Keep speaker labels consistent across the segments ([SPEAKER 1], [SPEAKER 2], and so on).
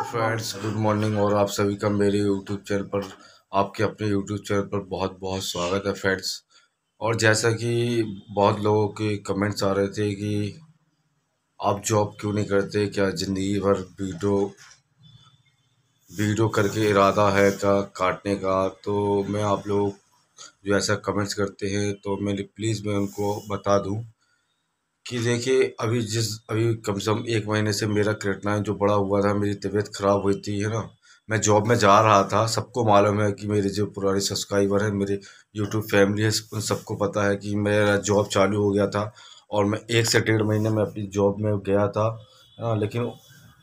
[SPEAKER 1] Friends, good morning. और आप सभी का मेरे यूट्यूब चैनल पर, आपके अपने यूट्यूब चैनल पर बहुत बहुत स्वागत है फ्रेंड्स। और जैसा कि बहुत लोगों के कमेंट्स आ रहे थे कि आप जॉब क्यों नहीं करते, क्या ज़िंदगी भर वीडियो वीडियो करके इरादा है का काटने का। तो मैं आप लोग जो ऐसा कमेंट्स करते हैं, तो मैं उनको बता दूं कि देखिए, अभी कम से कम 1 महीने से मेरा क्रिएटिनिन जो बढ़ा हुआ था, मेरी तबीयत ख़राब हुई थी, है ना। मैं जॉब में जा रहा था, सबको मालूम है कि मेरे जो पुराने सब्सक्राइबर हैं, मेरे यूट्यूब फैमिली है, उन सबको पता है कि मेरा जॉब चालू हो गया था। और मैं 1 से 1.5 महीने में अपनी जॉब में गया था, है ना। लेकिन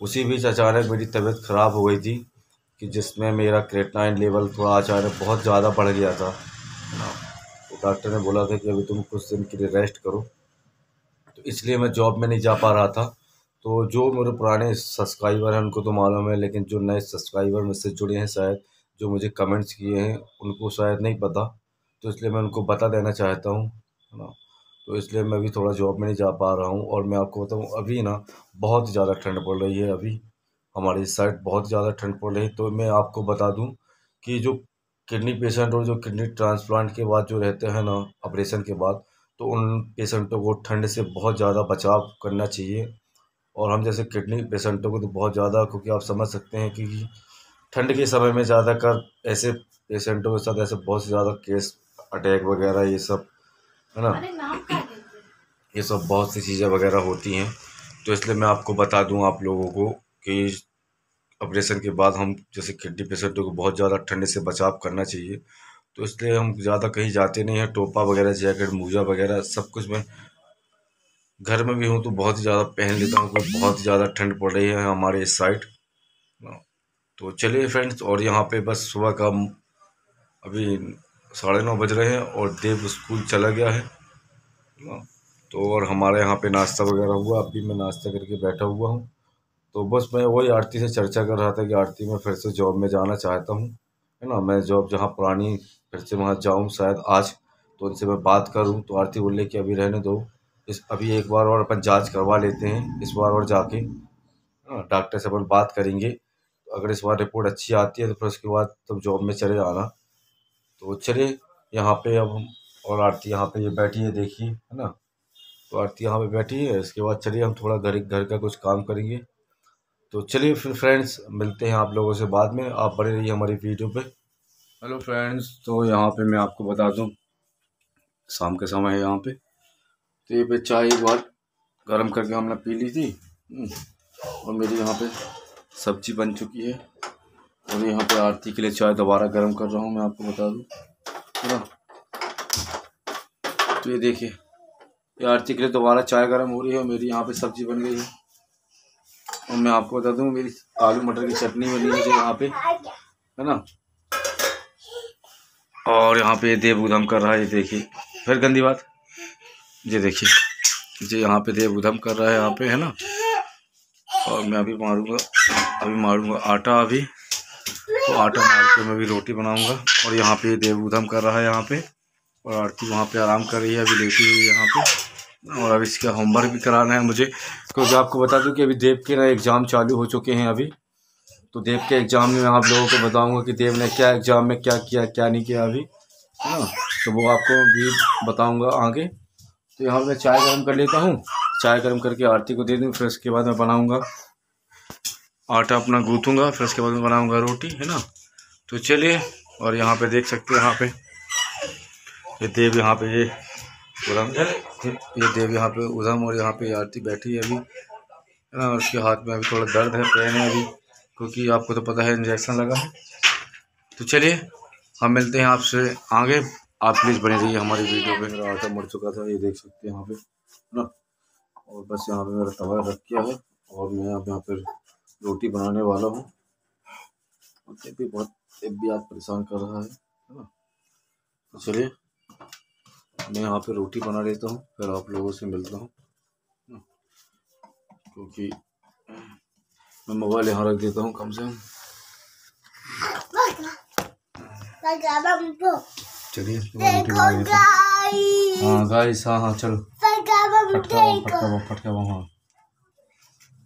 [SPEAKER 1] उसी बीच अचानक मेरी तबीयत ख़राब हो गई थी, कि जिसमें मेरा क्रिएटिनिन लेवल थोड़ा अचानक बहुत ज़्यादा बढ़ गया था, है ना। तो डॉक्टर ने बोला था कि अभी तुम कुछ दिन के लिए रेस्ट करो। तो इसलिए मैं जॉब में नहीं जा पा रहा था। तो जो मेरे पुराने सब्सक्राइबर हैं उनको तो मालूम है, लेकिन जो नए सब्सक्राइबर मुझसे जुड़े हैं, शायद जो मुझे कमेंट्स किए हैं, उनको शायद नहीं पता। तो इसलिए मैं उनको बता देना चाहता हूँ, है ना। तो इसलिए मैं भी थोड़ा जॉब में नहीं जा पा रहा हूँ। और मैं आपको बताऊँ, अभी ना बहुत ज़्यादा ठंड पड़ रही है। अभी हमारी इस साइड बहुत ज़्यादा ठंड पड़ रही है। तो मैं आपको बता दूँ कि जो किडनी पेशेंट और जो किडनी ट्रांसप्लांट के बाद जो रहते हैं ना, ऑपरेशन के बाद, तो उन पेशेंटों को ठंड से बहुत ज़्यादा बचाव करना चाहिए। और हम जैसे किडनी पेशेंटों को तो बहुत ज़्यादा, क्योंकि आप समझ सकते हैं कि ठंड के समय में ज़्यादातर ऐसे पेशेंटों के साथ ऐसे बहुत से ज़्यादा केस, अटैक वगैरह, ये सब, है ना, ये सब बहुत सी चीज़ें वगैरह होती हैं। तो इसलिए मैं आपको बता दूं आप लोगों को कि ऑपरेशन के बाद हम जैसे किडनी पेशेंटों को बहुत ज़्यादा ठंड से बचाव करना चाहिए। तो इसलिए हम ज़्यादा कहीं जाते नहीं हैं। टोपा वगैरह, जैकेट, मोजा वगैरह सब कुछ मैं घर में भी हूँ तो बहुत ही ज़्यादा पहन लेता हूँ, क्योंकि बहुत ही ज़्यादा ठंड पड़ रही है हमारे इस साइड। तो चलिए फ्रेंड्स, और यहाँ पे बस सुबह का अभी 9:30 बज रहे हैं और देव स्कूल चला गया है ना। तो और हमारे यहाँ पे नाश्ता वगैरह हुआ, अभी मैं नाश्ता करके बैठा हुआ हूँ। तो बस मैं वही आरती से चर्चा कर रहा था कि आरती में फिर से जॉब में जाना चाहता हूँ, है ना। मैं जॉब जहाँ पुरानी, फिर से वहाँ जाऊँ शायद आज। तो उनसे मैं बात करूँ, तो आरती बोले कि अभी रहने दो, इस अभी एक बार और अपन जांच करवा लेते हैं इस बार और जाके, हाँ, डॉक्टर से अपन बात करेंगे। तो अगर इस बार रिपोर्ट अच्छी आती है तो फिर उसके बाद तब जॉब में चले जाना। तो चलिए, यहाँ पे अब हम, और आरती यहाँ पे ये बैठी है, देखिए, है ना। तो आरती यहाँ पे बैठी है, इसके बाद चलिए हम थोड़ा घर घर का कुछ काम करेंगे। तो चलिए फिर फ्रेंड्स, मिलते हैं आप लोगों से बाद में। आप बने रहिए हमारी वीडियो पे। हेलो फ्रेंड्स, तो यहाँ पे मैं आपको बता दूँ, शाम का समय है यहाँ पे। तो ये पे चाय एक बार गर्म करके हमने पी ली थी। और मेरी यहाँ पे सब्जी बन चुकी है। और यहाँ पे आरती के लिए चाय दोबारा गर्म कर रहा हूँ, मैं आपको बता दूँ, है ना। तो ये देखिए, ये आरती के लिए दोबारा चाय गर्म हो रही है और मेरी यहाँ पे सब्जी बन गई है। और मैं आपको बता दूँ, मेरी आलू मटर की चटनी बनी है जो यहाँ पे, है ना। और यहाँ पे देव उधम कर रहा है, ये देखिए, फिर गंदी बात, ये देखिए, ये यहाँ पे देव उधम कर रहा है यहाँ पे, है ना। और मैं अभी मारूंगा आटा अभी। तो आटा मार के मैं भी रोटी बनाऊंगा। और यहाँ पे देव उधम कर रहा है यहाँ पे, और आरती वहाँ पे आराम कर रही है, अभी लेटी हुई है यहाँ पे। और अभी इसका होमवर्क भी कराना है मुझे, क्योंकि आपको बता दूं कि अभी देव के ना एग्ज़ाम चालू हो चुके हैं अभी। तो देव के एग्ज़ाम में मैं आप लोगों को बताऊंगा कि देव ने क्या एग्ज़ाम में क्या किया, क्या नहीं किया अभी, है ना। तो वो आपको भी बताऊंगा आगे। तो यहाँ मैं चाय गर्म कर लेता हूँ, चाय गर्म करके आरती को दे दूँ, फिर उसके बाद मैं बनाऊँगा आटा अपना गूँथूँगा, फिर उसके बाद मैं बनाऊँगा रोटी, है ना। तो चलिए, और यहाँ पे देख सकते हैं, यहाँ पे ये देव यहाँ पे ये उधम, ये देव यहाँ पे उधम, और यहाँ पे आरती बैठी है अभी, है ना। उसके हाथ में अभी थोड़ा दर्द है, पेन है अभी, क्योंकि आपको तो पता है इंजेक्शन लगा है। तो चलिए, हम मिलते हैं आपसे आगे। आप प्लीज़ बने रहिए हमारी वीडियो पे। मेरा आटा मर चुका था, ये देख सकते हैं यहाँ पे, है ना। और बस यहाँ पे मेरा तवा रख किया है, और मैं अब यहाँ पर रोटी बनाने वाला हूँ। और देव भी आज परेशान कर रहा है ना। तो चलिए, मैं यहाँ पे रोटी बना लेता हूँ, फिर आप लोगों से मिलता हूँ, क्योंकि मैं मोबाइल यहाँ रख देता हूँ कम से कम। चलिए, रोटी बना लेता हूँ। हाँ गाइस, हाँ हाँ चलो। फटका बम। हाँ,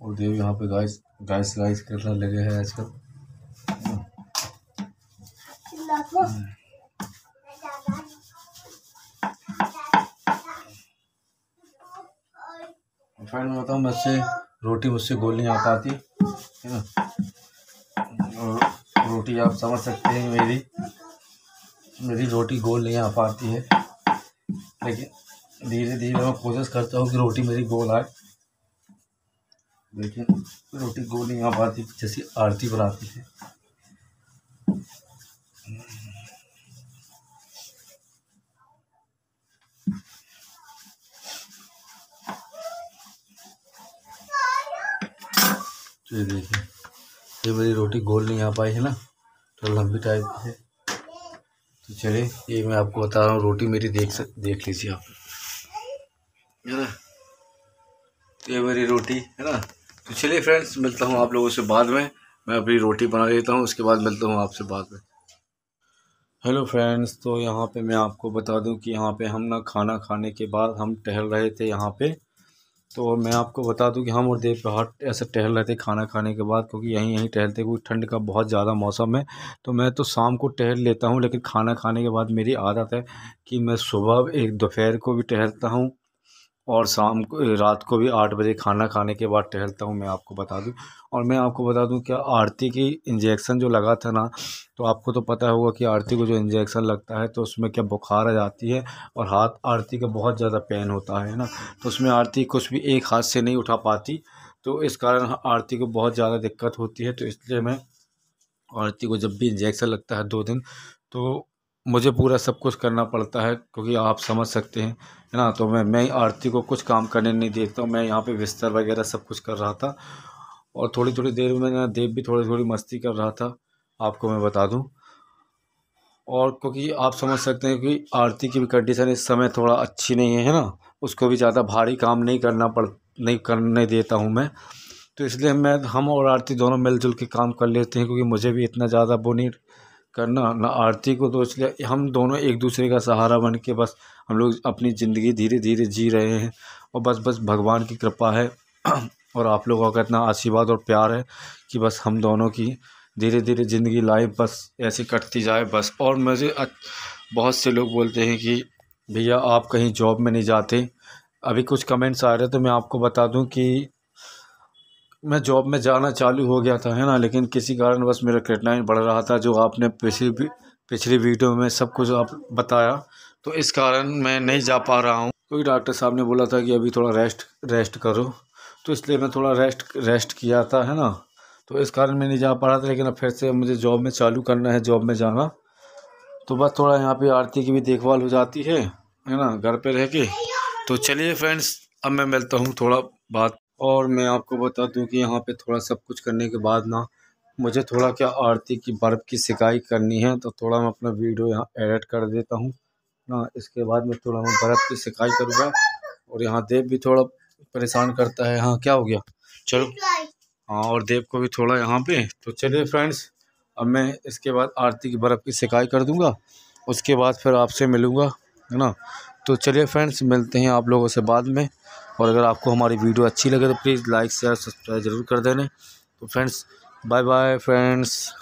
[SPEAKER 1] और देव यहाँ पे गाइस करने लगे हैं आजकल। फ्रेंड मैं बताऊँ, रोटी मुझसे गोल नहीं आ पाती है ना। और रोटी आप समझ सकते हैं, मेरी रोटी गोल नहीं आ पाती है, लेकिन धीरे धीरे मैं कोशिश करता हूँ कि रोटी मेरी गोल आए, लेकिन रोटी गोल नहीं आ पाती जैसी आरती बनाती है। तो ये देखिए, ये मेरी रोटी गोल नहीं आ पाई है ना, तो लंबी टाइप की है। तो चलिए, ये मैं आपको बता रहा हूँ, रोटी मेरी देख लीजिए आप, है ना। ये मेरी रोटी है ना। तो चलिए फ्रेंड्स, मिलता हूँ आप लोगों से बाद में। मैं अपनी रोटी बना लेता हूँ, उसके बाद मिलता हूँ आपसे बाद में। हेलो फ्रेंड्स, तो यहाँ पे मैं आपको बता दूँ कि यहाँ पे हम ना खाना खाने के बाद हम टहल रहे थे यहाँ पे। तो मैं आपको बता दूं कि हम और देव पहाड़ ऐसे टहल रहे थे खाना खाने के बाद, क्योंकि यहीं टहलते, क्योंकि ठंड का बहुत ज़्यादा मौसम है। तो मैं तो शाम को टहल लेता हूं, लेकिन खाना खाने के बाद मेरी आदत है कि मैं सुबह एक दोपहर को भी टहलता हूं, और शाम को रात को भी 8 बजे खाना खाने के बाद टहलता हूँ, मैं आपको बता दूँ। और मैं आपको बता दूँ, क्या आरती की इंजेक्शन जो लगा था ना, तो आपको तो पता होगा कि आरती को जो इंजेक्शन लगता है तो उसमें क्या बुखार आ जाती है, और हाथ आरती का बहुत ज़्यादा पेन होता है ना। तो उसमें आरती कुछ भी एक हाथ से नहीं उठा पाती, तो इस कारण आरती को बहुत ज़्यादा दिक्कत होती है। तो इसलिए मैं आरती को जब भी इंजेक्शन लगता है 2 दिन, तो मुझे पूरा सब कुछ करना पड़ता है, क्योंकि आप समझ सकते हैं, है ना। तो मैं आरती को कुछ काम करने नहीं देता हूँ। मैं यहाँ पे बिस्तर वगैरह सब कुछ कर रहा था, और थोड़ी थोड़ी देर में ना देव भी थोड़ी थोड़ी मस्ती कर रहा था, आपको मैं बता दूँ। और क्योंकि आप समझ सकते हैं कि आरती की भी कंडीशन इस समय थोड़ा अच्छी नहीं है ना, उसको भी ज़्यादा भारी काम नहीं करने देता हूँ मैं। तो इसलिए हम और आरती दोनों मिलजुल के काम कर लेते हैं, क्योंकि मुझे भी इतना ज़्यादा वो नहीं करना ना आरती को। तो इसलिए हम दोनों एक दूसरे का सहारा बन के बस हम लोग अपनी ज़िंदगी धीरे धीरे जी रहे हैं, और बस भगवान की कृपा है और आप लोगों का इतना आशीर्वाद और प्यार है कि बस हम दोनों की धीरे धीरे ज़िंदगी लाइफ बस ऐसे कटती जाए बस। और मुझे बहुत से लोग बोलते हैं कि भैया आप कहीं जॉब में नहीं जाते। अभी कुछ कमेंट्स आ रहे, तो मैं आपको बता दूं कि मैं जॉब में जाना चालू हो गया था, है ना, लेकिन किसी कारणवश मेरा क्रिएटिनिन बढ़ रहा था, जो आपने पिछली वीडियो में सब कुछ आप बताया। तो इस कारण मैं नहीं जा पा रहा हूँ, क्योंकि डॉक्टर साहब ने बोला था कि अभी थोड़ा रेस्ट करो। तो इसलिए मैं थोड़ा रेस्ट किया था, है ना। तो इस कारण मैं नहीं जा पा रहा था, लेकिन अब फिर से मुझे जॉब में चालू करना है, जॉब में जाना। तो बस थोड़ा यहाँ पे आरती की भी देखभाल हो जाती है ना, घर पे रह के। तो चलिए फ्रेंड्स, अब मैं मिलता हूँ थोड़ा बाद। और मैं आपको बता दूं कि यहाँ पे थोड़ा सब कुछ करने के बाद ना, मुझे थोड़ा क्या आरती की बर्फ़ की सिकाई करनी है, तो थोड़ा मैं अपना वीडियो यहाँ एडिट कर देता हूँ ना। इसके बाद मैं थोड़ा बर्फ़ की सिकाई करूँगा। और यहाँ देव भी थोड़ा परेशान करता है। हाँ, क्या हो गया? चलो। हाँ, और देव को भी थोड़ा यहाँ पे। तो चलिए फ्रेंड्स, अब मैं इसके बाद आरती की बर्फ़ की सिकाई कर दूँगा, उसके बाद फिर आपसे मिलूँगा, है ना। तो चलिए फ्रेंड्स, मिलते हैं आप लोगों से बाद में। और अगर आपको हमारी वीडियो अच्छी लगे तो प्लीज़ लाइक शेयर सब्सक्राइब ज़रूर कर देना। तो फ्रेंड्स, बाय बाय फ्रेंड्स।